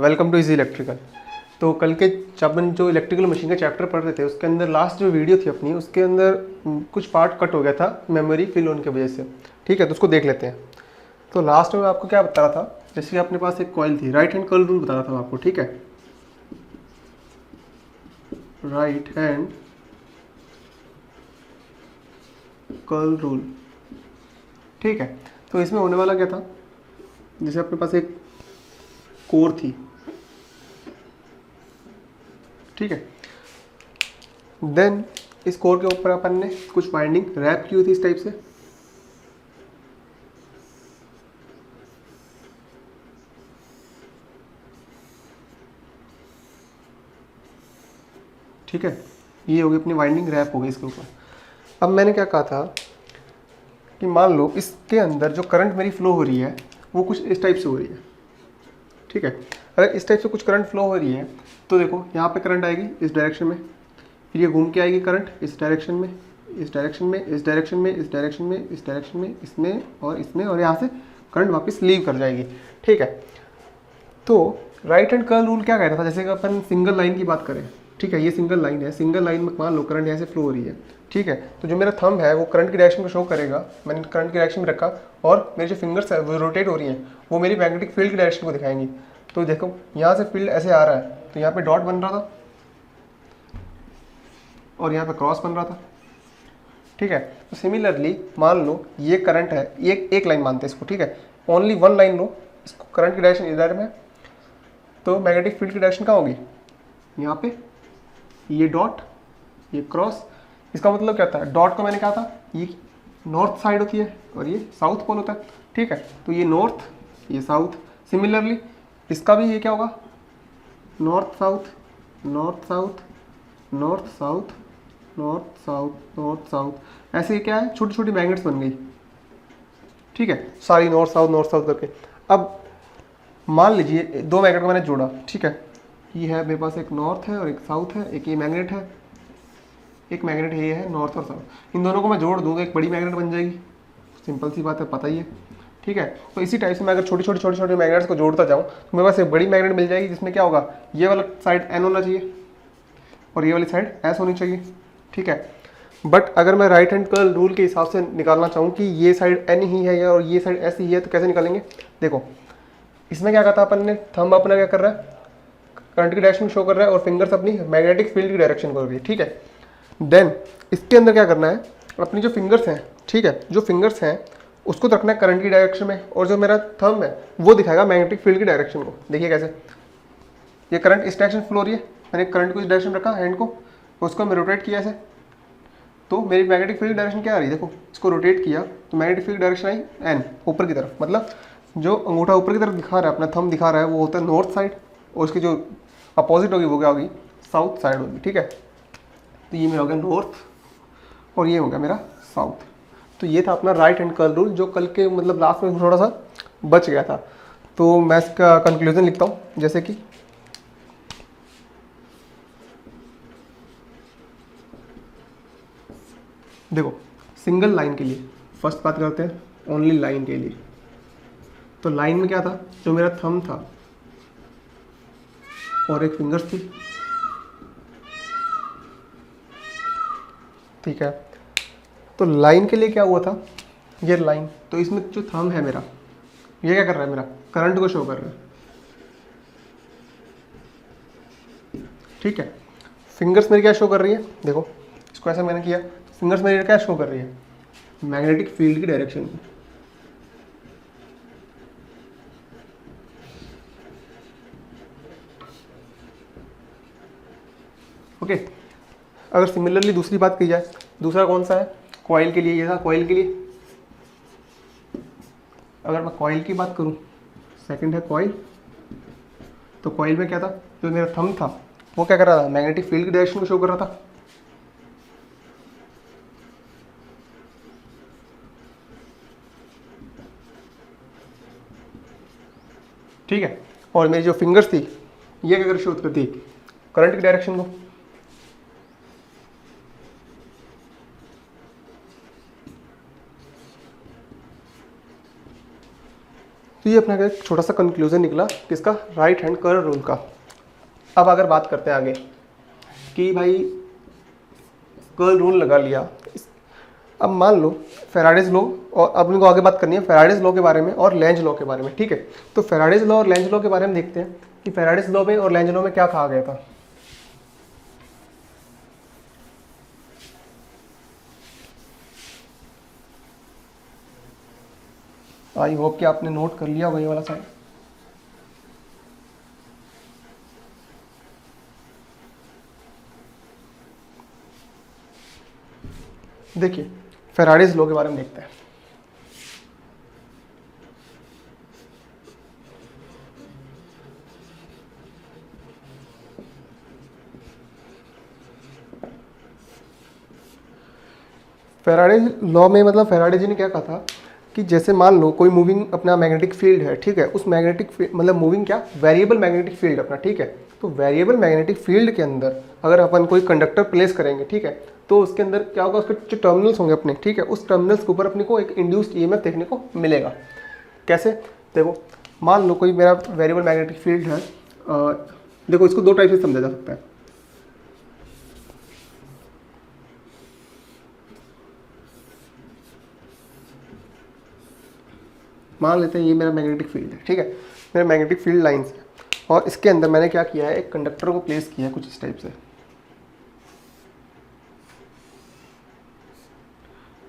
Welcome to easy electrical. तो कल के अपन जो इलेक्ट्रिकल मशीन का चैप्टर पढ़ रहे थे उसके अंदर लास्ट जो वीडियो थी अपनी उसके अंदर कुछ पार्ट कट हो गया था मेमोरी फिल होने की वजह से। ठीक है, तो उसको देख लेते हैं। तो लास्ट में मैं आपको क्या बता रहा था, जैसे कि अपने पास एक कॉइल थी, राइट हैंड कर्ल रूल बता रहा था आपको। ठीक है, राइट हैंड कर्ल रूल। ठीक है, तो इसमें होने वाला क्या था, जैसे अपने पास एक कोर थी। ठीक है, देन इस कोर के ऊपर अपन ने कुछ वाइंडिंग रैप की हुई थी इस टाइप से। ठीक है, ये होगी अपनी वाइंडिंग, रैप हो गई इसके ऊपर। अब मैंने क्या कहा था कि मान लो इसके अंदर जो करंट मेरी फ्लो हो रही है वो कुछ इस टाइप से हो रही है। ठीक है, अगर इस टाइप से कुछ करंट फ्लो हो रही है तो देखो यहाँ पे करंट आएगी इस डायरेक्शन में, फिर ये घूम के आएगी करंट इस डायरेक्शन में, इस डायरेक्शन में, इस डायरेक्शन में, इस डायरेक्शन में, इस डायरेक्शन में, इसमें, और यहाँ से करंट वापस लीव कर जाएगी। ठीक है, तो राइट हैंड कर्ल रूल क्या कहता था, जैसे कि अपन सिंगल लाइन की बात करें। ठीक है, ये सिंगल लाइन है, सिंगल लाइन में मान लो करंट यहाँ से फ्लो हो रही है। ठीक है, तो जो मेरा थंब है वो करंट की डायरेक्शन को शो करेगा, मैंने करंट की डायरेक्शन में रखा, और मेरी जो फिंगर्स है वो रोटेट हो रही हैं, वो मेरी मैग्नेटिक फील्ड की डायरेक्शन को दिखाएंगी। तो देखो यहाँ से फील्ड ऐसे आ रहा है तो यहाँ पे डॉट बन रहा था और यहाँ पे क्रॉस बन रहा था। ठीक है, तो सिमिलरली मान लो ये करंट है, एक लाइन मानते हैं इसको। ठीक है, ओनली वन लाइन लो, इसको करंट की डायरेक्शन इधर में, तो मैग्नेटिक फील्ड की डायरेक्शन कहाँ होगी, यहाँ पे, ये डॉट, ये क्रॉस। इसका मतलब क्या था, डॉट को मैंने कहा था ये नॉर्थ साइड होती है और ये साउथ पोल होता है। ठीक है, तो ये नॉर्थ, ये साउथ। सिमिलरली इसका भी ये क्या होगा, north south, north south, north south, north south, north south. ऐसे क्या है, छोटी छोटी मैग्नेट्स बन गई। ठीक है, सारी नॉर्थ साउथ करके। अब मान लीजिए दो मैग्नेट को मैंने जोड़ा। ठीक है, ये है मेरे पास, एक नॉर्थ है और एक साउथ है, एक ये मैग्नेट है, एक मैग्नेट है, ये है नॉर्थ और साउथ। इन दोनों को मैं जोड़ दूँ तो एक बड़ी मैग्नेट बन जाएगी। सिंपल सी बात है, पता ही है। ठीक है, तो इसी टाइप से मैं अगर छोटी छोटी मैग्नेट्स को जोड़ता जाऊँ तो मेरे पास एक बड़ी मैग्नेट मिल जाएगी, जिसमें क्या होगा, ये वाला साइड एन होना चाहिए और ये वाली साइड एस होनी चाहिए। ठीक है, बट अगर मैं राइट हैंड कर्ल रूल के हिसाब से निकालना चाहूँ कि ये साइड एन ही है और ये साइड एस ही है, तो कैसे निकालेंगे। देखो इसमें क्या कहा था अपन ने, थंब अपना क्या कर रहा है, करंट की डायरेक्शन शो कर रहा है और फिंगर्स अपनी मैग्नेटिक फील्ड की डायरेक्शन कर रही है। ठीक है, देन इसके अंदर क्या करना है, अपनी जो फिंगर्स हैं, ठीक है, जो फिंगर्स हैं उसको तो रखना है करंट की डायरेक्शन में, और जो मेरा थंब है वो दिखाएगा मैग्नेटिक फील्ड की डायरेक्शन को। देखिए कैसे, ये करंट इस डायरेक्शन फ्लो हो रही है, मैंने करंट को इस डायरेक्शन रखा, हैंड को, उसको मैं रोटेट किया ऐसे, तो मेरी मैग्नेटिक फील्ड डायरेक्शन क्या आ रही है, देखो इसको रोटेट किया तो magnetic field direction I N, ऊपर की तरफ। मतलब जो अंगूठा ऊपर की तरफ दिखा रहा है, अपना थंब दिखा रहा है, वो होता है नॉर्थ साइड, और उसकी जो अपोजिट होगी वो क्या होगी, साउथ साइड होगी। ठीक है, तो ये मेरा हो गया नॉर्थ और ये हो गया मेरा साउथ। तो ये था अपना राइट हैंड कर्ल रूल, जो कल के मतलब लास्ट में थोड़ा सा बच गया था। तो मैं इसका कंक्लूजन लिखता हूँ, जैसे कि देखो सिंगल लाइन के लिए फर्स्ट बात करते हैं, ओनली लाइन के लिए। तो लाइन में क्या था, जो मेरा थंब था और एक फिंगर्स थी। ठीक है, तो लाइन के लिए क्या हुआ था, ये लाइन, तो इसमें जो थंब है मेरा, ये क्या कर रहा है, मेरा करंट को शो कर रहा है। ठीक है, फिंगर्स मेरी क्या शो कर रही है, देखो इसको ऐसा मैंने किया, फिंगर्स मेरी क्या शो कर रही है, मैग्नेटिक फील्ड की डायरेक्शन को। ओके, अगर सिमिलरली दूसरी बात की जाए, दूसरा कौन सा है, कॉइल के लिए, ये था कॉइल के लिए। अगर मैं कॉइल की बात करूं, सेकंड है कॉइल, तो कॉइल में क्या था, जो मेरा थंब था वो क्या कर रहा था, मैग्नेटिक फील्ड की डायरेक्शन को शो कर रहा था। ठीक है, और मेरी जो फिंगर्स थी ये क्या कर शो करती, करंट की डायरेक्शन को। तो ये अपना एक छोटा सा कंक्लूजन निकला किसका, राइट हैंड कर्व रूल का। अब अगर बात करते हैं आगे कि भाई कर्व रूल लगा लिया, अब मान लो फेराडेज लॉ, और अब इनको आगे बात करनी है फेराडेज लॉ के बारे में और लेंज लॉ के बारे में, ठीक है। तो फेराडेज लॉ और लेंज लॉ के बारे में देखते हैं कि फेराडेज लॉ में और लेंज लॉ में क्या कहा गया था। आई होप कि आपने नोट कर लिया होगा ये वाला साइड। देखिए फेराडेज लॉ के बारे में देखते हैं। फेराडेज लॉ में मतलब फेराडे जी ने क्या कहा था कि जैसे मान लो कोई मूविंग अपना मैग्नेटिक फील्ड है, ठीक है, उस मैग्नेटिक मतलब मूविंग क्या, वेरिएबल मैग्नेटिक फील्ड अपना, ठीक है। तो वेरिएबल मैग्नेटिक फील्ड के अंदर अगर अपन कोई कंडक्टर प्लेस करेंगे, ठीक है, तो उसके अंदर क्या होगा, उसके जो टर्मिनल्स होंगे अपने, ठीक है, उस टर्मिनल्स के ऊपर अपने को एक इंड्यूस्ड ईएमएफ देखने को मिलेगा। कैसे, देखो मान लो कोई मेरा वेरिएबल मैग्नेटिक फील्ड है, देखो इसको दो टाइप से समझा जा सकता है। मान लेते हैं ये मेरा मैग्नेटिक फील्ड है, ठीक है, मेरा मैग्नेटिक फील्ड लाइंस है, और इसके अंदर मैंने क्या किया है, एक कंडक्टर को प्लेस किया है कुछ इस टाइप से,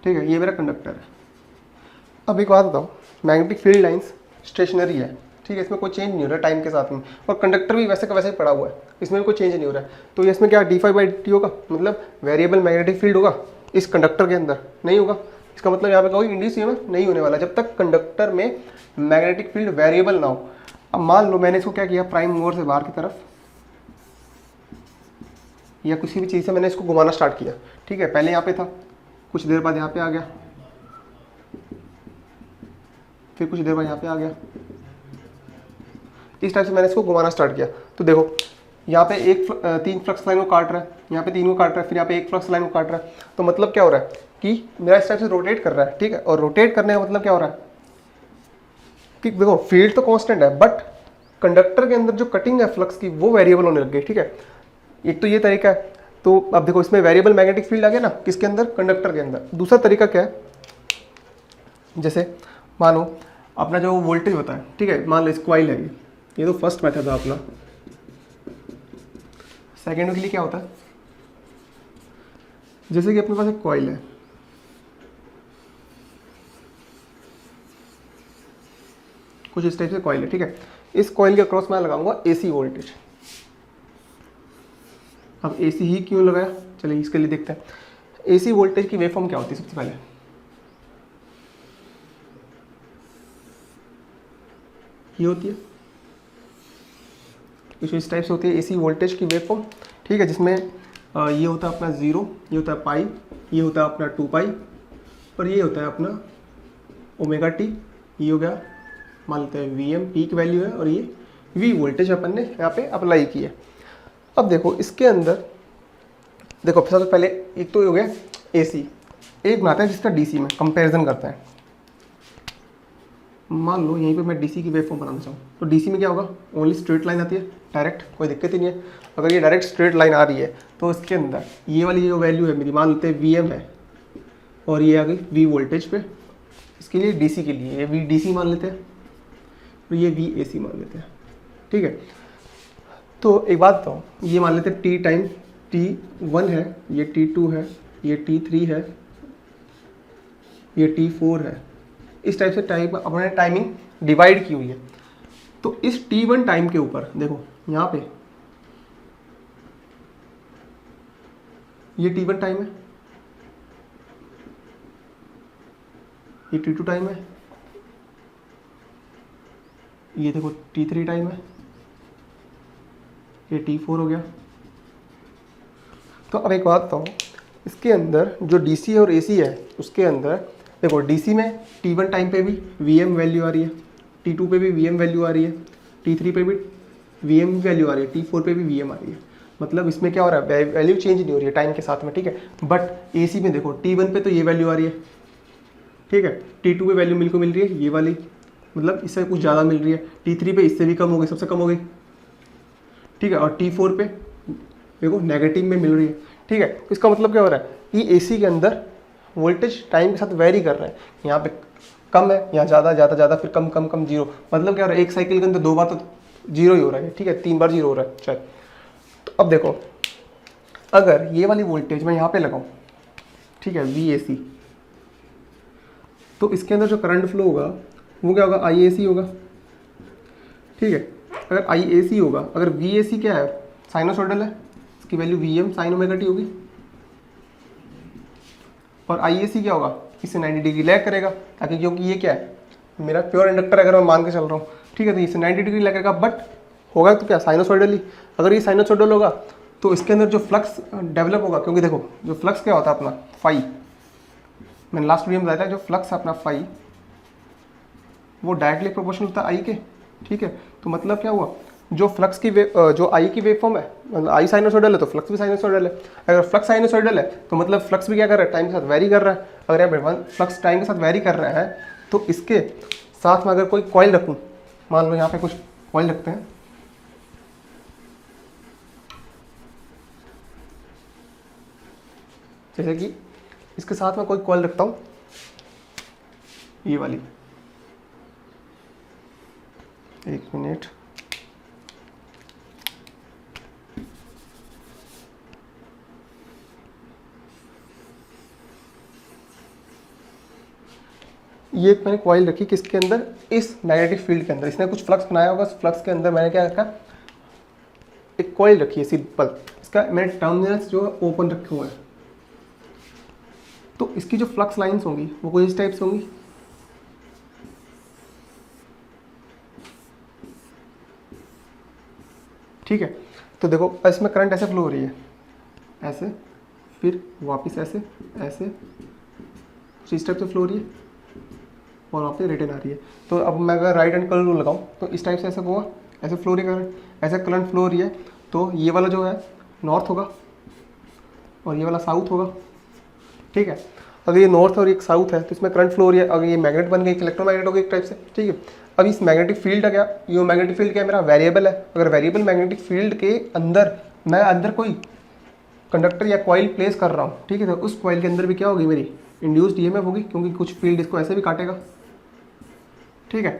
ठीक है, ये मेरा कंडक्टर है। अब एक बात बताओ, मैग्नेटिक फील्ड लाइंस स्टेशनरी है, ठीक है, इसमें कोई चेंज नहीं हो रहा है टाइम के साथ में, और कंडक्टर भी वैसे का वैसे ही पड़ा हुआ है, इसमें भी कोई चेंज नहीं हो रहा है। तो इसमें क्या d∅dt होगा, मतलब वेरिएबल मैग्नेटिक फील्ड होगा इस कंडक्टर के अंदर, नहीं होगा। इसका मतलब यहाँ पे कोई इंड्यूस ईएमएफ नहीं होने वाला जब तक कंडक्टर में मैग्नेटिक फील्ड वेरिएबल ना हो। अब मान लो मैंने इसको क्या किया, प्राइम मूवर से बाहर की तरफ या किसी भी चीज़ से मैंने इसको घुमाना स्टार्ट किया, ठीक है, पहले यहाँ पे था, कुछ देर बाद यहाँ पे आ गया, फिर कुछ देर बाद यहाँ पे आ गया, इस टाइप से मैंने इसको घुमाना स्टार्ट किया। तो देखो यहाँ पे तीन फ्लक्स लाइन को काट रहा है, यहाँ पे तीन को काट रहा है, फिर यहाँ पे एक फ्लक्स लाइन को काट रहा है। तो मतलब क्या हो रहा है कि मेरा इस टाइप से रोटेट कर रहा है, ठीक है, और रोटेट करने का मतलब क्या हो रहा है कि देखो फील्ड तो कांस्टेंट है, बट कंडक्टर के अंदर जो कटिंग है फ्लक्स की वो वेरिएबल होने लग गई, ठीक है। एक तो ये तरीका है, तो अब देखो इसमें वेरिएबल मैग्नेटिक फील्ड आ गया ना, किसके अंदर, कंडक्टर के अंदर। दूसरा तरीका क्या है, जैसे मानो अपना जो वोल्टेज होता है, ठीक है, मान लो इस कॉइल है, ये तो फर्स्ट मेथड था अपना। सेकेंड के लिए क्या होता है, जैसे कि अपने पास एक कॉइल है, कुछ इस टाइप से कॉइल है, ठीक है, इस कॉइल के अक्रॉस मैं लगाऊंगा एसी वोल्टेज। अब एसी ही क्यों लगाया, चलिए इसके लिए देखते हैं एसी वोल्टेज की वेवफॉर्म क्या होती है। सबसे पहले ये होती है, कुछ इस टाइप से होती है एसी वोल्टेज की वेवफॉर्म, ठीक है, जिसमें ये होता है अपना 0, ये होता है पाई, ये होता है अपना 2 पाई, और ये होता है अपना ओमेगा टी। ये हो गया, मान लेते हैं Vm पीक वैल्यू है, और ये V वोल्टेज अपन ने यहाँ पे अप्लाई की है। अब देखो इसके अंदर देखो सबसे पहले एक तो हो गया AC, एक बनाते हैं जिसका DC में कंपैरिजन करते हैं। मान लो यहीं पे मैं DC की वेवफॉर्म बनाना चाहूँ, तो DC में क्या होगा, ओनली स्ट्रेट लाइन आती है डायरेक्ट, कोई दिक्कत ही नहीं है। अगर ये डायरेक्ट स्ट्रेट लाइन आ रही है तो इसके अंदर ये वाली जो वैल्यू है मेरी, मान लेते हैं Vm है, और ये आ गई V वोल्टेज पे, इसके लिए DC के लिए ये VDC मान लेते हैं, और ये VAC मान लेते हैं, ठीक है। तो एक बात बताओ, ये मान लेते हैं T टाइम T1 है, ये T2 है, ये T3 है, ये T4 है, इस टाइप से टाइम अपने टाइमिंग डिवाइड की हुई है। तो इस T1 टाइम के ऊपर देखो यहाँ पे ये T1 टाइम है, ये T2 टाइम है, ये देखो T3 टाइम है, ये T4 हो गया। तो अब एक बात बताओ, इसके अंदर जो DC और AC है उसके अंदर देखो DC में T1 टाइम पे भी Vm वैल्यू आ रही है, T2 पे भी Vm वैल्यू आ रही है, T3 पे भी Vm वैल्यू आ रही है, T4 पे भी Vm आ रही है। मतलब इसमें क्या हो रहा है, वैल्यू चेंज नहीं हो रही है टाइम के साथ में, ठीक है। बट AC में देखो T1 पे तो ये वैल्यू आ रही है, ठीक है, T2 पे वैल्यू मिल रही है ये वाली, मतलब इससे कुछ ज़्यादा मिल रही है, T3 पे इससे भी कम हो गई, सबसे कम हो गई, ठीक है, और T4 पे देखो नेगेटिव में मिल रही है, ठीक है। तो इसका मतलब क्या हो रहा है, ये AC के अंदर वोल्टेज टाइम के साथ वेरी कर रहा है, यहाँ पे कम है, यहाँ ज़्यादा ज़्यादा ज़्यादा, फिर कम कम कम जीरो, मतलब क्या हो रहा है, एक साइकिल के अंदर 2 बार तो जीरो ही हो रहा है, ठीक है, 3 बार जीरो हो रहा है शायद। तो अब देखो अगर ये वाली वोल्टेज मैं यहाँ पे लगाऊँ, ठीक है, VAC, तो इसके अंदर जो करंट फ्लो होगा वो क्या होगा, IAC होगा, ठीक है। अगर IAC होगा, अगर VAC क्या है, साइनोसॉइडल है, इसकी value VM sine omega T होगी, और IAC क्या होगा, इससे 90 डिग्री लैग करेगा, ताकि क्योंकि ये क्या है मेरा प्योर इंडक्टर अगर मैं मान के चल रहा हूँ, ठीक है, तो इससे 90 डिग्री लैग करेगा, बट होगा तो क्या साइनोसॉइडली। अगर ये साइनोसॉइडल होगा तो इसके अंदर जो फ्लक्स डेवलप होगा, क्योंकि देखो जो फ्लक्स क्या होता है अपना फाई, मैंने लास्ट वीडियो में बताया था, जो फ्लक्स है अपना फाई वो डायरेक्टली प्रोपोर्शनल होता है आई के, ठीक है। तो मतलब क्या हुआ, जो फ्लक्स की जो आई की वेव फॉर्म है, मतलब आई साइनोसॉइडल है तो फ्लक्स भी साइनोसॉइडल है, अगर फ्लक्स साइनोसॉइडल है तो मतलब फ्लक्स भी क्या कर रहा है, टाइम के साथ वेरी कर रहा है। अगर यहाँ पे फ्लक्स टाइम के साथ वेरी कर रहा है तो इसके साथ में अगर कोई कॉइल रखूँ, मान लो यहाँ पे कुछ कॉइल रखते हैं, जैसे कि इसके साथ में कोई कॉइल रखता हूँ, ये वाली, एक मिनट, ये एक मैंने कॉइल रखी किसके अंदर, इस मैग्नेटिक फील्ड के अंदर, इसने कुछ फ्लक्स बनाया होगा, उस फ्लक्स के अंदर मैंने क्या रखा, एक कॉइल रखी है सिंपल, इसका मैंने टर्मिनल्स जो ओपन रखे हुए हैं, तो इसकी जो फ्लक्स लाइंस होंगी वो कुछ इस टाइप से होंगी, ठीक है। तो देखो इसमें करंट ऐसे फ्लो हो रही है, ऐसे, फिर वापस ऐसे ऐसे कुछ इस टाइप से फ्लो हो रही है, और वापस रिटर्न आ रही है। तो अब मैं अगर राइट हैंड कलर रूल लगाऊँ तो इस टाइप से ऐसे होगा, ऐसे फ्लो रही करंट, ऐसे करंट फ्लो हो रही है, तो ये वाला जो है नॉर्थ होगा और ये वाला साउथ होगा, ठीक है। अगर ये नॉर्थ और एक साउथ है तो इसमें करंट फ्लो हो रही है, अगर ये मैग्नेट बन गई, इलेक्ट्रोमैग्नेट हो गई एक टाइप से, ठीक है। अब इस मैग्नेटिक फील्ड का क्या, ये मैग्नेटिक फील्ड क्या है मेरा, वेरिएबल है। अगर वेरिएबल मैग्नेटिक फील्ड के अंदर मैं अंदर कोई कंडक्टर या कॉइल प्लेस कर रहा हूँ, ठीक है, तो उस कॉइल के अंदर भी क्या होगी, मेरी इंड्यूस्ड ईएमएफ होगी, क्योंकि कुछ फील्ड इसको ऐसे भी काटेगा, ठीक है।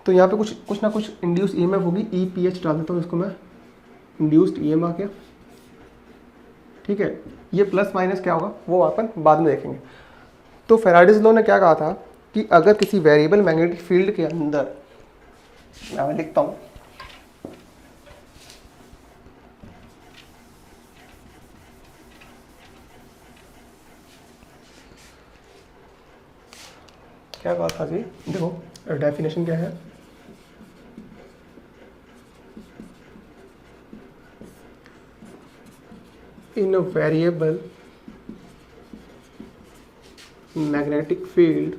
तो यहाँ पे कुछ ना कुछ इंड्यूस्ड ईएमएफ होगी, EPH डाल देता हूँ इसको मैं, इंड्यूस्ड ईएमएफ क्या, ठीक है। ये प्लस माइनस क्या होगा वो अपन बाद में देखेंगे। तो फैराडेज लॉ ने क्या कहा था कि अगर किसी वेरिएबल मैग्नेटिक फील्ड के अंदर, मैं लिखता हूँ, क्या कहा था जी, देखो डेफिनेशन क्या है, in a variable magnetic field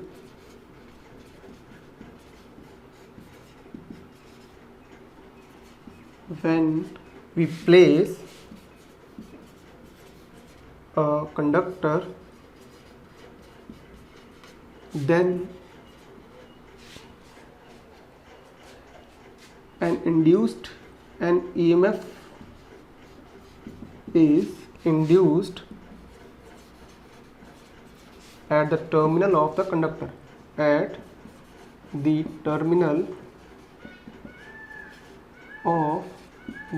when we place a conductor, then an EMF is induced at the terminal of the conductor, at the terminal of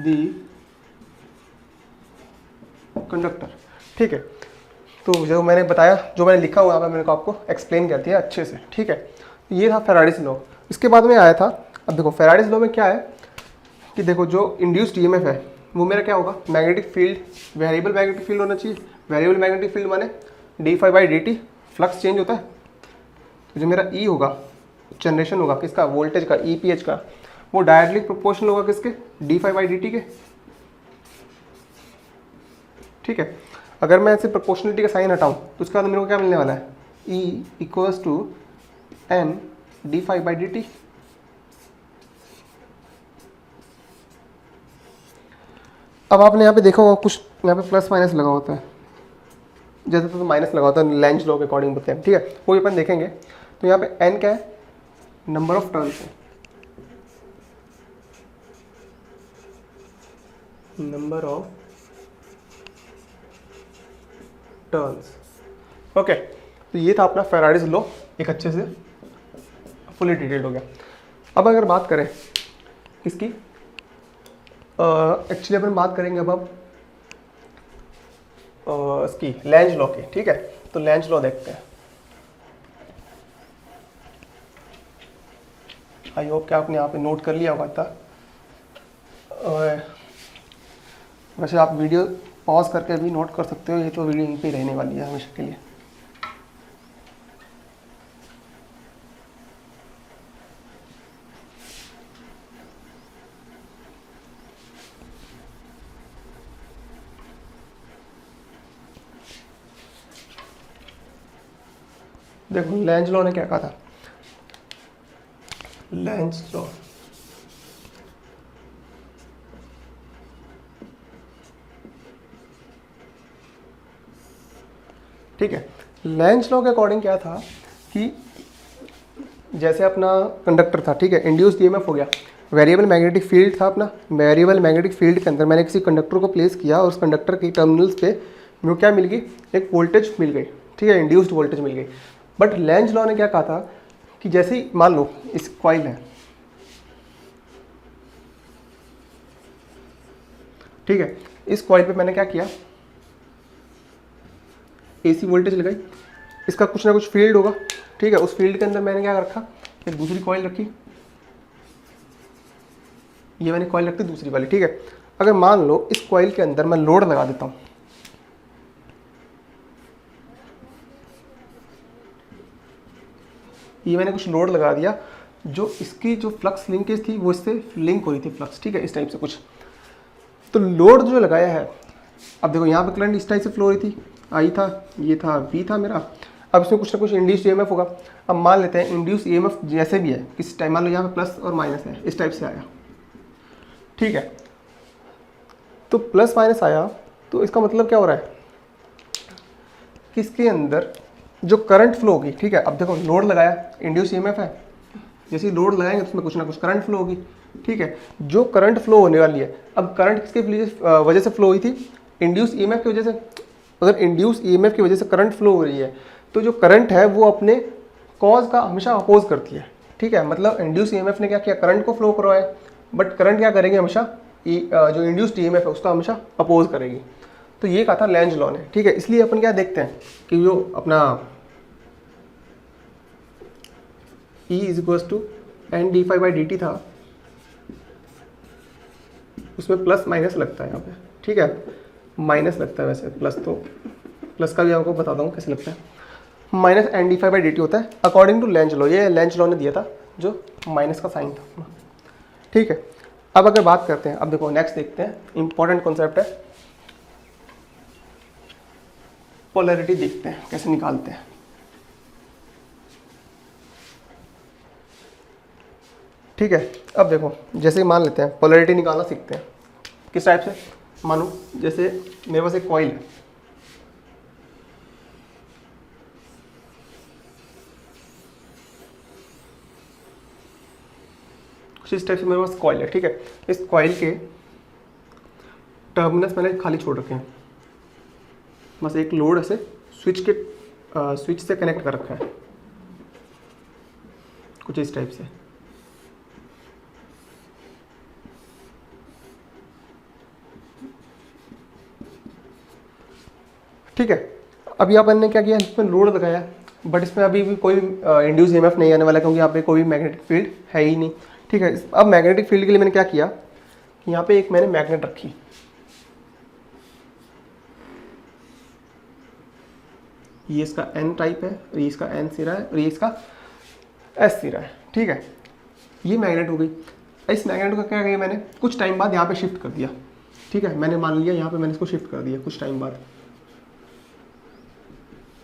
the conductor, ठीक है। तो जो मैंने बताया, जो मैंने लिखा हुआ है मैंने को आपको एक्सप्लेन कर दिया अच्छे से, ठीक है। ये था फैराडेज लॉ। इसके बाद में आया था, अब देखो फैराडेज लॉ में क्या है कि देखो जो इंड्यूस्ड ईएमएफ है वो मेरा क्या होगा, magnetic field, variable magnetic field होना चाहिए। वेरिएबल मैग्नेटिक फील्ड माने d∅dt, फ्लक्स चेंज होता है, तो जो मेरा E होगा, जनरेशन होगा किसका, वोल्टेज का, EPH का, वो डायरेक्टली प्रोपोर्शनल होगा किसके, d∅dt के, ठीक है। अगर मैं ऐसे प्रोपोर्शनलिटी का साइन हटाऊं तो उसके बाद मेरे को क्या मिलने वाला है, E equals to n d∅dt। अब आपने यहाँ पे देखा होगा कुछ यहाँ पे प्लस माइनस लगा होता है, जैसे तो माइनस लगा होता है, लेंज लॉ के अकॉर्डिंग बताते हैं, ठीक है, वो भी अपन देखेंगे। तो यहाँ पे n क्या है, नंबर ऑफ टर्न्स है, नंबर ऑफ टर्न्स। ओके, तो ये था अपना फेराडेज लॉ, एक अच्छे से फुली डिटेल्ड हो गया। अब अगर बात करें इसकी, एक्चुअली अपन बात करेंगे अब इसकी लेंज लॉ की, ठीक है। तो लेंज लॉ देखते हैं। आई होप कि आपने यहाँ पे नोट कर लिया होगा था। वैसे आप वीडियो पॉज करके भी नोट कर सकते हो, ये तो वीडियो यहीं पे रहने वाली है हमेशा के लिए। देखो लेंज लॉ ने क्या कहा था, लेंज लॉ ठीक है। लेंज लॉ के अकॉर्डिंग क्या था कि जैसे अपना कंडक्टर था, ठीक है, इंड्यूस्ड ईएमएफ हो गया, वेरिएबल मैग्नेटिक फील्ड था अपना, वेरिएबल मैग्नेटिक फील्ड के अंदर मैंने किसी कंडक्टर को प्लेस किया और उस कंडक्टर के टर्मिनल्स पे मुझे क्या मिल गई, एक वोल्टेज मिल गई, ठीक है, इंड्यूस्ड वोल्टेज मिल गई। बट लेंज लॉ ने क्या कहा था कि जैसे ही मान लो इस कॉइल है, ठीक है, इस कॉइल पे मैंने क्या किया, एसी वोल्टेज लगाई, इसका कुछ ना कुछ फील्ड होगा, ठीक है, उस फील्ड के अंदर मैंने क्या रखा, एक दूसरी कॉइल रखी, ये मैंने कॉइल रखी दूसरी वाली, ठीक है। अगर मान लो इस कॉइल के अंदर मैं लोड लगा देता हूं, ये मैंने कुछ लोड लगा दिया, जो इसकी जो फ्लक्स लिंकेज थी वो इससे लिंक हो रही थी फ्लक्स, ठीक है, इस टाइप से कुछ। तो लोड जो लगाया है, अब देखो यहाँ पे करंट इस टाइप से फ्लो हो रही थी, आई था, ये था, वी था मेरा। अब इसमें कुछ ना कुछ इंड्यूस्ड ईएमएफ होगा। अब मान लेते हैं इंड्यूस्ड ईएमएफ जैसे भी है, किस टाइम मान लो यहाँ पे प्लस और माइनस है, इस टाइप से आया, ठीक है। तो प्लस माइनस आया, तो इसका मतलब क्या हो रहा है कि इसके अंदर जो करंट फ्लो होगी, ठीक है। अब देखो लोड लगाया, इंड्यूस्ड ईएमएफ है, जैसे ही लोड लगाएंगे तो उसमें कुछ ना कुछ करंट फ्लो होगी, ठीक है। जो करंट फ्लो होने वाली है, अब करंट किसके वजह से फ्लो हुई थी, इंड्यूस्ड ईएमएफ की वजह से। अगर इंड्यूस्ड ईएमएफ की वजह से करंट फ्लो हो रही है, तो जो करंट है वो अपने कॉज का हमेशा अपोज करती है, ठीक है। मतलब इंड्यूस्ड ईएमएफ ने क्या किया, करंट को फ्लो करवाया, बट करंट क्या करेंगे हमेशा, जो इंड्यूस्ड ईएमएफ है उसका हमेशा अपोज करेगी। तो ये कहा था लेंज लॉ ने, ठीक है। इसलिए अपन क्या देखते हैं कि जो अपना E = NdΦ/dt था, उसमें प्लस माइनस लगता है यहाँ पे, ठीक है, माइनस लगता है, वैसे प्लस तो प्लस का भी आपको बताता हूँ कैसे लगता है, माइनस NdΦ/dt होता है अकॉर्डिंग टू लेंज लॉ। ये लेंज लॉ ने दिया था जो माइनस का साइन था, ठीक है। अब अगर बात करते हैं, अब देखो नेक्स्ट देखते हैं, इंपॉर्टेंट कॉन्सेप्ट है, पोलैरिटी देखते हैं कैसे निकालते हैं, ठीक है। अब देखो जैसे मान लेते हैं पोलैरिटी निकालना सीखते हैं, किस टाइप से, मानो जैसे मेरे पास एक कॉइल है, कुछ इस टाइप से मेरे पास कॉइल है, ठीक है। इस कॉइल के टर्मिनल्स मैंने खाली छोड़ रखे हैं, बस एक लोड ऐसे स्विच से कनेक्ट कर रखा है, कुछ इस टाइप से, ठीक है। अभी अपन ने क्या किया, इसमें लोड लगाया, बट इसमें अभी भी कोई इंड्यूस ईएमएफ नहीं आने वाला, क्योंकि यहाँ पे कोई मैग्नेटिक फील्ड है ही नहीं, ठीक है। अब मैग्नेटिक फील्ड के लिए मैंने क्या किया कि यहाँ पे एक मैंने मैग्नेट रखी, ये इसका N टाइप है, ये इसका N सिरा है और ये इसका S सिरा है, ठीक है। ये मैग्नेट हो गई। इस मैग्नेट को क्या किया मैंने, कुछ टाइम बाद यहाँ पे शिफ्ट कर दिया, ठीक है। मैंने मान लिया यहाँ पे मैंने इसको शिफ्ट कर दिया कुछ टाइम बाद,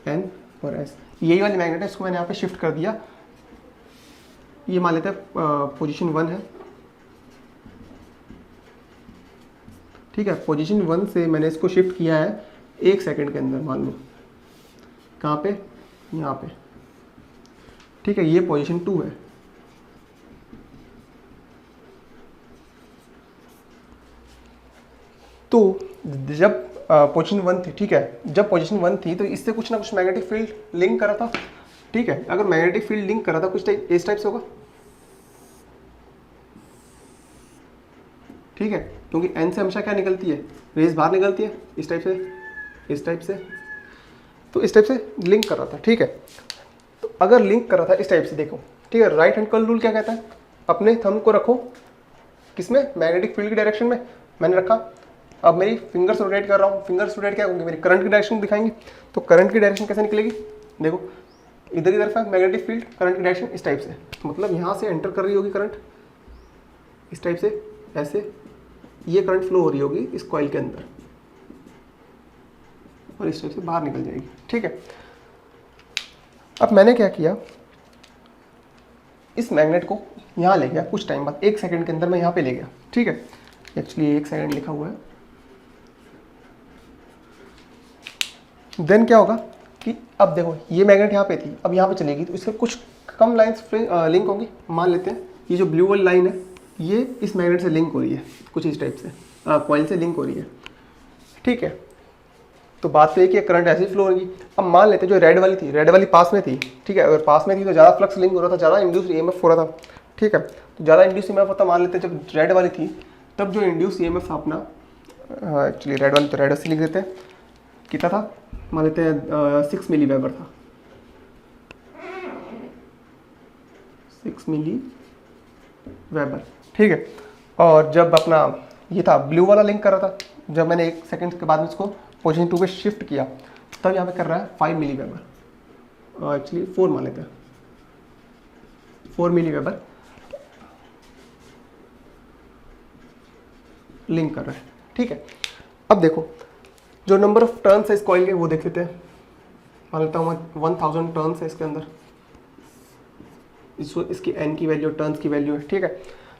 N और S, यही वाली मैग्नेट है, इसको मैंने यहाँ पे शिफ्ट कर दिया। ये मान लेते हैं पोजीशन 1 है, ठीक है। पोजीशन 1 से मैंने इसको शिफ्ट किया है 1 सेकंड के अंदर, मान लो कहाँ पे, यहाँ पे, ठीक है। ये पोजीशन 2 है, तो जब पोजीशन 1 थी, ठीक है, जब पोजीशन 1 थी तो इससे कुछ ना कुछ मैग्नेटिक फील्ड लिंक करा था, ठीक है। अगर मैग्नेटिक फील्ड लिंक करा था कुछ टाइप इस टाइप से होगा, ठीक है, क्योंकि एन से हमेशा क्या निकलती है, रेस बाहर निकलती है, इस टाइप से, इस टाइप से, तो इस टाइप से लिंक कर रहा था, ठीक है। तो अगर लिंक कर रहा था इस टाइप से, देखो, ठीक है, राइट हैंड कर्ल रूल क्या कहता है, अपने थंब को रखो किसमें, मैग्नेटिक फील्ड की डायरेक्शन में, मैंने रखा। अब मेरी फिंगर्स रोटेट कर रहा हूँ, फिंगर्स रोटेट क्या होंगे, मेरी करंट की डायरेक्शन दिखाएंगे। तो करंट की डायरेक्शन कैसे निकलेगी, देखो इधर की तरफ है मैग्नेटिक फील्ड, करंट की डायरेक्शन इस टाइप से, तो मतलब यहाँ से एंटर कर रही होगी करंट इस टाइप से, ऐसे ये करंट फ्लो हो रही होगी इस कॉइल के अंदर और इस टाइप से बाहर निकल जाएगी, ठीक है। अब मैंने क्या किया, इस मैग्नेट को यहाँ ले गया, कुछ टाइम बाद 1 सेकंड के अंदर मैं यहाँ पे ले गया, ठीक है। एक्चुअली 1 सेकंड लिखा हुआ है। देन क्या होगा कि अब देखो ये मैग्नेट यहाँ पे थी, अब यहाँ पे चलेगी तो इसके कुछ कम लाइंस लिंक होंगी। मान लेते हैं ये जो ब्लू वाली लाइन है ये इस मैग्नेट से लिंक हो रही है, कुछ इस टाइप से कॉइल से लिंक हो रही है, ठीक है। तो बात तो ये कि करंट ऐसे ही फ्लो होगी। अब मान लेते हैं जो रेड वाली थी, रेड वाली पास में थी, ठीक है, अगर पास में थी तो ज़्यादा फ्लक्स लिंक हो रहा था, ज़्यादा इंड्यूस ईएमएफ हो रहा था, ठीक है। तो ज़्यादा इंड्यूस ईएमएफ होता, मान लेते हैं जब रेड वाली थी तब जो इंड्यूस ईएमएफ अपना, एक्चुअली रेड वाली तो रेड से लिख देते हैं, कितना था, मान लेते हैं 6 मिली वेबर था, 6 मिली वेबर, ठीक है। और जब अपना ये था ब्लू वाला लिंक कर रहा था, जब मैंने 1 सेकंड के बाद में इसको पोजीशन 2 पे शिफ्ट किया तब यहाँ पे कर रहा है 5 मिली वेबर, एक्चुअली 4 मान लेते हैं, 4 मिली वेबर लिंक कर रहा है, ठीक है। अब देखो जो नंबर ऑफ टर्न्स है इस कॉइल के वो देख लेते हैं। मान लेता हूँ 1000 टर्न्स है इसके अंदर, इसकी एन की वैल्यू, टर्न्स की वैल्यू है, ठीक है।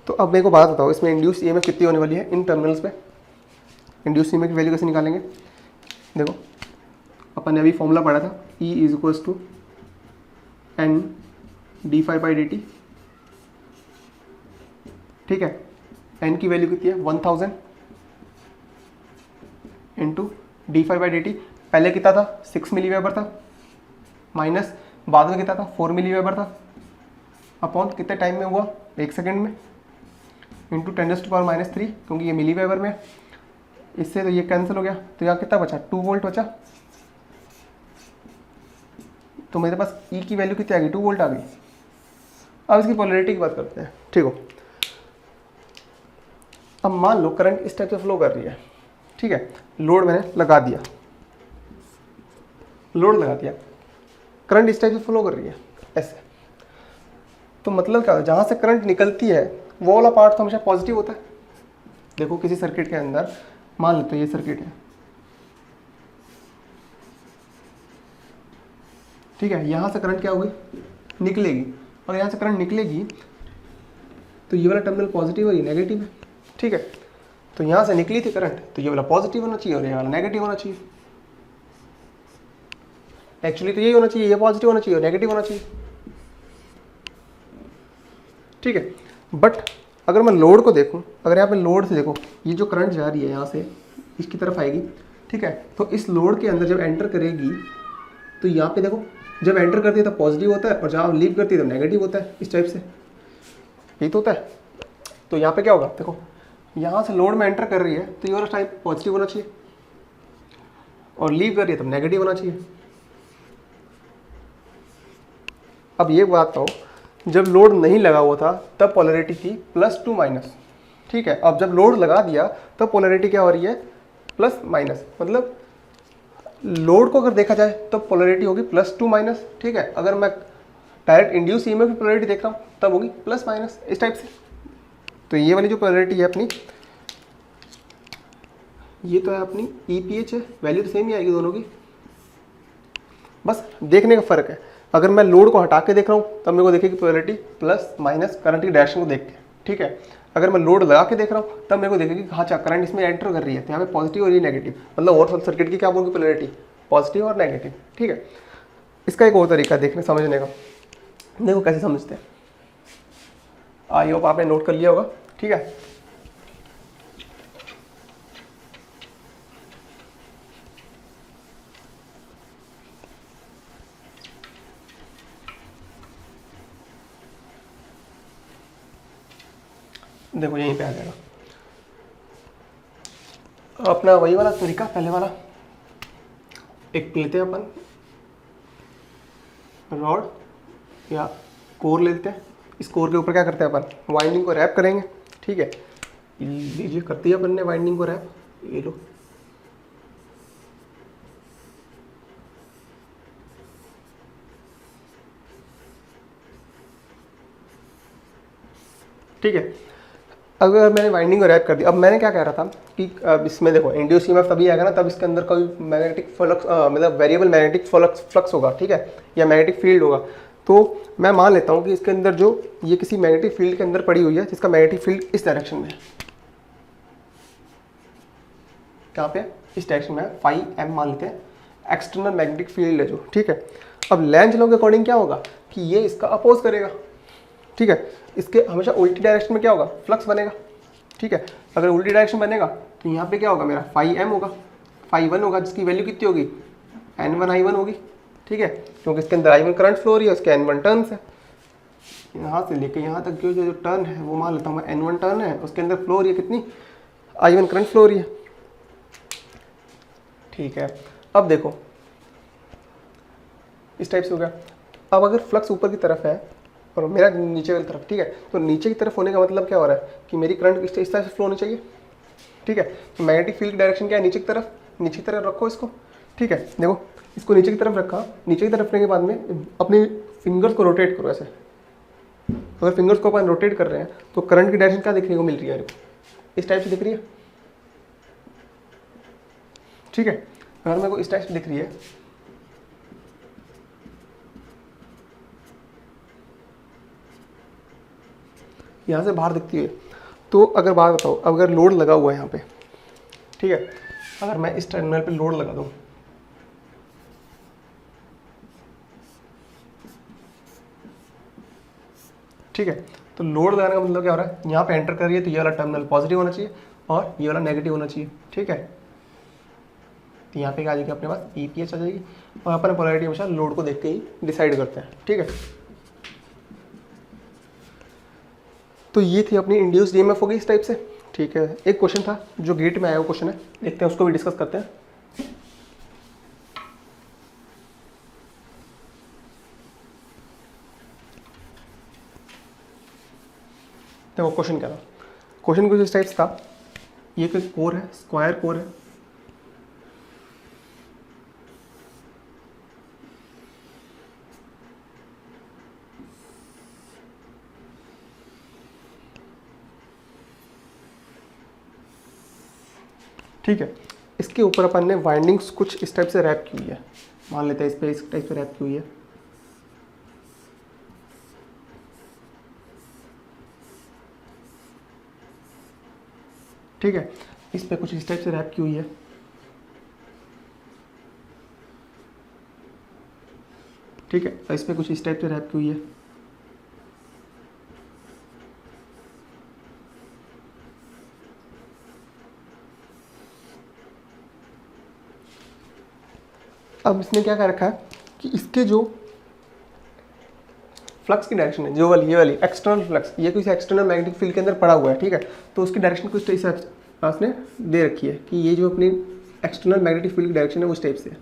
तो अब मेरे को बात बताओ इसमें इंड्यूस ईएमएफ कितनी होने वाली है इन टर्मिनल्स पे, इंड्यूस ईएमएफ की वैल्यू कैसे निकालेंगे। देखो अपन ने अभी फॉर्मूला पढ़ा था, E = N d∅/dt, ठीक है। N की वैल्यू कितनी है 1000 इंटू d∅/dt, पहले कितना था 6 मिली वेबर था, माइनस बाद में कितना था 4 मिली वेबर था, अपॉन कितने टाइम में हुआ 1 सेकंड में, इंटू 10⁻³ क्योंकि ये मिली वेबर में, इससे तो ये कैंसिल हो गया, तो यहाँ कितना बचा 2 वोल्ट बचा। तो मेरे पास E की वैल्यू कितनी आ गई 2 वोल्ट आ गई। अब इसकी पोलैरिटी की बात करते हैं, ठीक हो। अब मान लो करंट इस टाइप से फ्लो कर रही है, ठीक है, लोड मैंने लगा दिया, लोड लगा दिया, करंट इस टाइप से फ्लो कर रही है ऐसे। तो मतलब क्या होता है, जहाँ से करंट निकलती है वो वाला पार्ट तो हमेशा पॉजिटिव होता है। देखो किसी सर्किट के अंदर मान लो तो ये सर्किट है, ठीक है, यहाँ से करंट क्या होगी निकलेगी, और यहाँ से करंट निकलेगी तो ये वाला टर्मिनल पॉजिटिव और ये नेगेटिव है, ठीक है। तो यहाँ से निकली थी करंट तो ये वाला पॉजिटिव होना चाहिए और ये वाला नेगेटिव होना चाहिए। एक्चुअली तो यही होना चाहिए, ये पॉजिटिव होना चाहिए और नेगेटिव होना चाहिए, ठीक है। बट अगर मैं लोड को देखूं, अगर यहाँ पे लोड से देखो ये जो करंट जा रही है यहाँ से इसकी तरफ आएगी, ठीक है। तो इस लोड के अंदर जब एंटर करेगी तो यहाँ पे देखो जब एंटर करती है तो पॉजिटिव होता है और जहाँ लीव करती है तो नेगेटिव होता है, इस टाइप से यही तो होता है। तो यहाँ पे क्या होगा, देखो यहाँ से लोड में एंटर कर रही है तो ये वाला टाइप पॉजिटिव होना चाहिए और लीव कर रही है तब नेगेटिव होना चाहिए। अब ये बात तो जब लोड नहीं लगा हुआ था तब पोलैरिटी थी +2-, ठीक है। अब जब लोड लगा दिया तब पोलैरिटी क्या हो रही है +-, मतलब लोड को अगर देखा जाए तो पोलैरिटी होगी +2-, ठीक है। अगर मैं डायरेक्ट इंड्यूस ईएमएफ की पोलैरिटी देख रहा हूँ तब होगी +-, इस टाइप से। तो ये वाली जो पोलैरिटी है अपनी, ये तो है अपनी EPH है, वैल्यू तो सेम ही आएगी दोनों की, बस देखने का फ़र्क है। अगर मैं लोड को हटा के देख रहा हूँ तब मेरे को देखेगी पोलैरिटी +- करंट की डायरेक्शन को देख के, ठीक है। अगर मैं लोड लगा के देख रहा हूँ तब मेरे को देखेगी हाँ अच्छा करंट इसमें एंटर कर रही है तो यहाँ पे पॉजिटिव और ये नेगेटिव, मतलब ओवरऑल सर्किट की क्या बोलूँगी पोलैरिटी पॉजिटिव और नेगेटिव, ठीक है। इसका एक और तरीका देखने समझने का, देखो कैसे समझते हैं, आई होप आपने नोट कर लिया होगा, ठीक है। देखो यहीं पे आ जाएगा अपना वही वाला तरीका, पहले वाला। एक लेते हैं अपन रॉड या कोर लेते हैं, इस कोर के ऊपर क्या करते हैं अपन, वाइंडिंग को रैप करेंगे। ठीक है, लीजिए कर दिया अपन ने वाइंडिंग को रैप, ये लो। ठीक है, अगर मैंने वाइंडिंग को रैप कर दिया, अब मैंने क्या कह रहा था कि अब इसमें देखो इंड्यूस ईएमएफ तभी आएगा ना तब इसके अंदर कोई मैग्नेटिक फ्लक्स मतलब वेरिएबल मैग्नेटिक फ्लक्स होगा, ठीक है, या मैग्नेटिक फील्ड होगा। तो मैं मान लेता हूँ कि इसके अंदर जो ये किसी मैग्नेटिक फील्ड के अंदर पड़ी हुई है, जिसका मैग्नेटिक फील्ड इस डायरेक्शन में है, कहाँ पे, इस डायरेक्शन में है, फाई एम मान लेते हैं, एक्सटर्नल मैग्नेटिक फील्ड है जो। ठीक है, अब लेंज लॉ के अकॉर्डिंग क्या होगा कि ये इसका अपोज करेगा। ठीक है, इसके हमेशा उल्टी डायरेक्शन में क्या होगा, फ्लक्स बनेगा। ठीक है, अगर उल्टी डायरेक्शन बनेगा तो यहाँ पे क्या होगा, मेरा फाई एम होगा, फाई वन होगा, जिसकी वैल्यू कितनी होगी, N1I1 होगी। ठीक है, क्योंकि इसके अंदर I1 करंट फ्लो हो रही है, उसके N1 टर्न्स है, यहाँ से लेके यहाँ तक जो टर्न है वो मान लेता हूँ मैं N1 टर्न है, उसके अंदर फ्लो हो रही है कितनी, I1 करंट फ्लो हो रही है। ठीक है, अब देखो इस टाइप से हो गया। अब अगर फ्लक्स ऊपर की तरफ है और मेरा नीचे की तरफ, ठीक है, तो नीचे की तरफ होने का मतलब क्या हो रहा है कि मेरी करंट इस तरह से फ्लो होनी चाहिए। ठीक है, तो मैग्नेटिक फील्ड की डायरेक्शन क्या है, नीचे की तरफ, नीचे की तरफ रखो इसको। ठीक है, देखो इसको नीचे की तरफ रखा, नीचे की तरफ रखने के बाद में अपने फिंगर्स को रोटेट करो ऐसे। अगर फिंगर्स को अपन रोटेट कर रहे हैं तो करंट की डायरेक्शन क्या देखने को मिल रही है, इस टाइप से दिख रही है। ठीक है, अगर मेरे को इस टाइप से दिख रही है, यहाँ से बाहर दिखती है, तो अगर बात बताओ, अगर लोड लगा हुआ है यहाँ पे, ठीक है, अगर मैं इस टर्मिनल पे लोड लगा दूँ, ठीक है, तो लोड लगाने का मतलब क्या हो रहा है, यहाँ पे एंटर कर रही है तो ये वाला टर्मिनल पॉजिटिव होना चाहिए और ये वाला नेगेटिव होना चाहिए। ठीक है, तो यहाँ पे क्या आ जाएगी अपने पास, EPH आ जाएगी, और अपन पोलैरिटी हमेशा लोड को देख के ही डिसाइड करते हैं। ठीक है, तो ये थी अपनी इंड्यूस्ड ईएमएफ होगी इस टाइप से। ठीक है, एक क्वेश्चन था जो गेट में आया वो क्वेश्चन है, देखते हैं उसको भी डिस्कस करते हैं। देखो क्वेश्चन क्या था, क्वेश्चन कुछ इस टाइप था, ये कोई कोर है, स्क्वायर कोर है, ठीक है, इसके ऊपर अपन ने वाइंडिंग्स कुछ इस टाइप से रैप की हुई है, मान लेते हैं इस पे इस टाइप से रैप की हुई है। ठीक है, इस पे कुछ इस टाइप से रैप की हुई है। ठीक है, इस पे कुछ इस टाइप से रैप की हुई है। अब इसने क्या कर रखा है कि इसके जो फ्लक्स की डायरेक्शन है, जो वाली ये वाली एक्सटर्नल फ्लक्स, ये किसी एक्सटर्नल मैग्नेटिक फील्ड के अंदर पड़ा हुआ है। ठीक है, तो उसकी डायरेक्शन कुछ इस उसने दे रखी है कि ये जो अपनी एक्सटर्नल मैग्नेटिक फील्ड की डायरेक्शन है वो इस टाइप से है।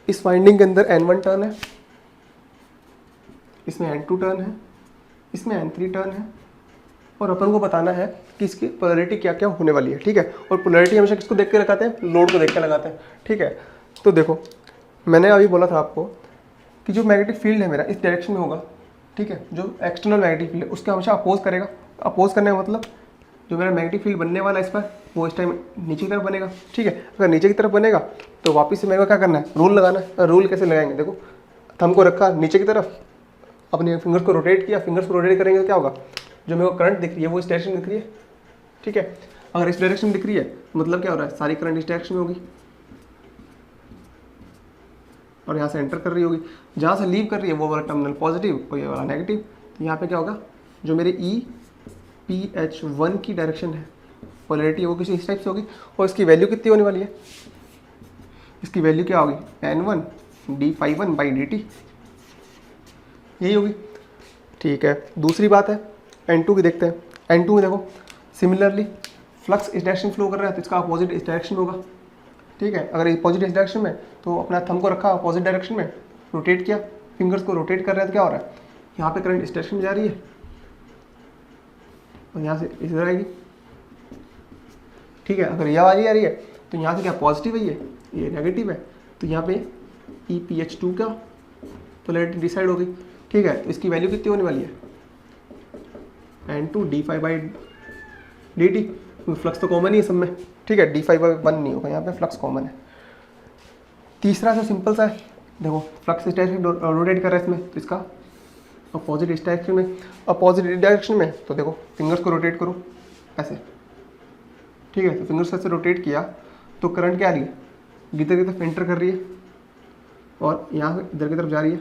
इस वाइंडिंग के अंदर N1 टर्न है, इसमें N2 टर्न है, इसमें N3 टर्न है, और अपन को बताना है कि इसकी पोलैरिटी क्या क्या होने वाली है। ठीक है, और पोलैरिटी हमेशा किसको देख के लगाते हैं, लोड को देख के लगाते हैं। ठीक है, तो देखो मैंने अभी बोला था आपको कि जो मैग्नेटिक फील्ड है मेरा इस डायरेक्शन में होगा। ठीक है, जो एक्सटर्नल मैग्नेटिक फील्ड है उसके हमेशा अपोज करेगा। अपोज करने का मतलब जो मेरा मैग्नेटिक फील्ड बनने वाला है इस पर, वो इस टाइम नीचे की तरफ बनेगा। ठीक है, अगर नीचे की तरफ बनेगा तो वापस से मेरे को क्या करना है, रूल लगाना है। रूल कैसे लगाएंगे, देखो थंब को रखा नीचे की तरफ, अपने फिंगर्स को रोटेट किया, फिंगर्स को रोटेट करेंगे तो क्या होगा, जो मेरे को करंट दिख रही है वो इस डायरेक्शन में दिख रही है। ठीक है, अगर इस डायरेक्शन में दिख रही है मतलब क्या हो रहा है, सारी करंट इस डायरेक्शन में होगी और यहाँ से एंटर कर रही होगी। जहाँ से लीव कर रही है वो वाला टर्मिनल पॉजिटिव और ये वाला नेगेटिव। तो यहाँ पे क्या होगा, जो मेरे EPH1 की डायरेक्शन है, पोलैरिटी है, वो किसी इस टाइप से होगी। और इसकी वैल्यू कितनी होने वाली है, इसकी वैल्यू क्या होगी, N1 d∅1/dt। यही होगी। ठीक है, दूसरी बात है N2 की देखते हैं। N2 में देखो सिमिलरली फ्लक्स इस डायरेक्शन फ्लो कर रहा है तो इसका अपोजिट इस डायरेक्शन में होगा। ठीक है, अगर ये पॉजिटिव इस डायरेक्शन में तो अपना थंब को रखा अपोजिट डायरेक्शन में, रोटेट किया, फिंगर्स को रोटेट कर रहे हैं तो क्या हो रहा है, यहाँ पे करंट इस डायरेक्शन में जा रही है और यहाँ से इधर आएगी। ठीक है, अगर यह वाली आ रही है तो यहाँ से क्या पॉजिटिव है, ये नेगेटिव है, तो यहाँ पे EPH2 का पोलैरिटी डिसाइड होगी। ठीक है, तो इसकी वैल्यू कितनी होने वाली है, N2 d∅dt, फ्लक्स तो कॉमन ही है सब में। ठीक है, d∅1 नहीं होगा, यहाँ पे फ्लक्स कॉमन है। तीसरा जो सिंपल सा है, देखो फ्लक्स इस डायरेक्शन रोटेट कर रहा है इसमें, तो इसका अपोजिट इस डायरेक्शन में, अपोजिट इस डायरेक्शन में, तो देखो फिंगर्स को रोटेट करो ऐसे। ठीक है, तो फिंगर्स ऐसे रोटेट किया तो करंट क्या आ रही है, इधर की तरफ एंटर कर रही है और यहाँ से इधर की तरफ जा रही है।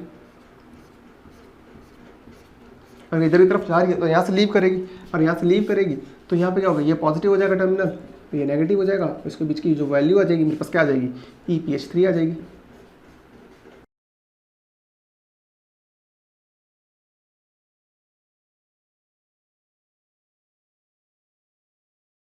अगर इधर की तरफ जा रही है तो यहाँ से लीव करेगी, और यहाँ से लीव करेगी तो यहाँ पे क्या होगा, ये पॉजिटिव हो जाएगा टर्मिनल, तो ये नेगेटिव हो जाएगा, तो इसके बीच की जो वैल्यू आ जाएगी मेरे पास क्या आ जाएगी, EPH3 आ जाएगी।